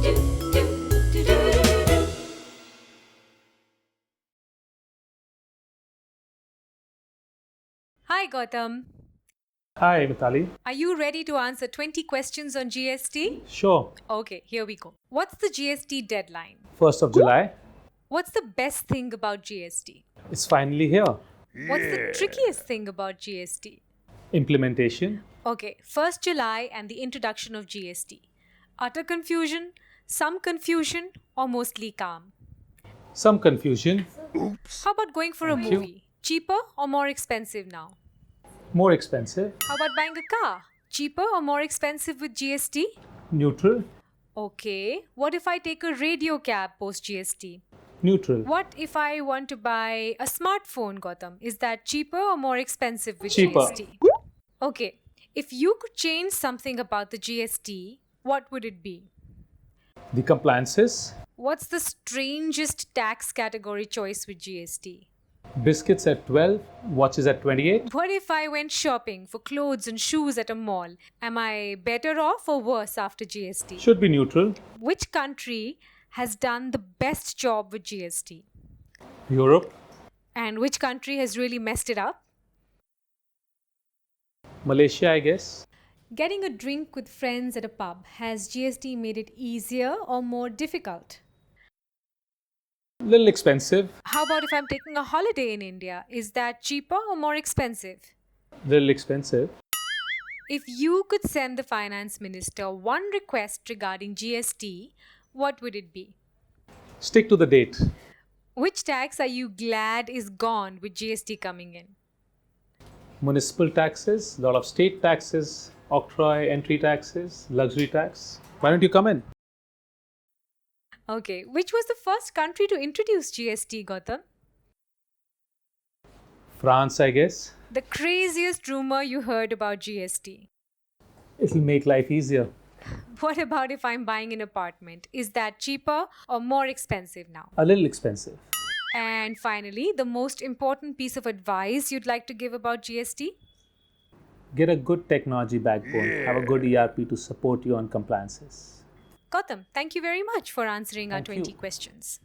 Hi Gautam. Hi, Mitali. Are you ready to answer 20 questions on GST? Sure. Okay, here we go. What's the GST deadline? 1st of July. What's the best thing about GST? It's finally here. What's the trickiest thing about GST? Implementation. Okay, 1st July and the introduction of GST. Utter confusion, some confusion, or mostly calm? Some confusion. How about going for a Thank you. movie? Cheaper or more expensive now? More expensive. How about buying a car? Cheaper or more expensive with GST? Neutral. Okay, what if I take a radio cab post GST? Neutral. What if I want to buy a smartphone, Gautam? Is that cheaper or more expensive with Cheaper. GST? Okay, if you could change something about the GST, what would it be? The compliances. What's the strangest tax category choice with GST? Biscuits at 12. Watches at 28. What if I went shopping for clothes and shoes at a mall? Am I better off or worse after GST? Should be neutral. Which country has done the best job with GST? Europe. And which country has really messed it up? Malaysia, I guess. Getting a drink with friends at a pub, has GST made it easier or more difficult? Little expensive. How about if I'm taking a holiday in India? Is that cheaper or more expensive? Little expensive. If you could send the finance minister one request regarding GST, what would it be? Stick to the date. Which tax are you glad is gone with GST coming in? Municipal taxes, a lot of state taxes, octroi, entry taxes, luxury tax. Why don't you come in? Okay, which was the first country to introduce GST, Gautam? France, I guess. The craziest rumor you heard about GST? It'll make life easier. What about if I'm buying an apartment? Is that cheaper or more expensive now? A little expensive. And finally, the most important piece of advice you'd like to give about GST? Get a good technology backbone. Have a good ERP to support you on compliances. Gautam, thank you very much for answering our Thank you. 20 questions.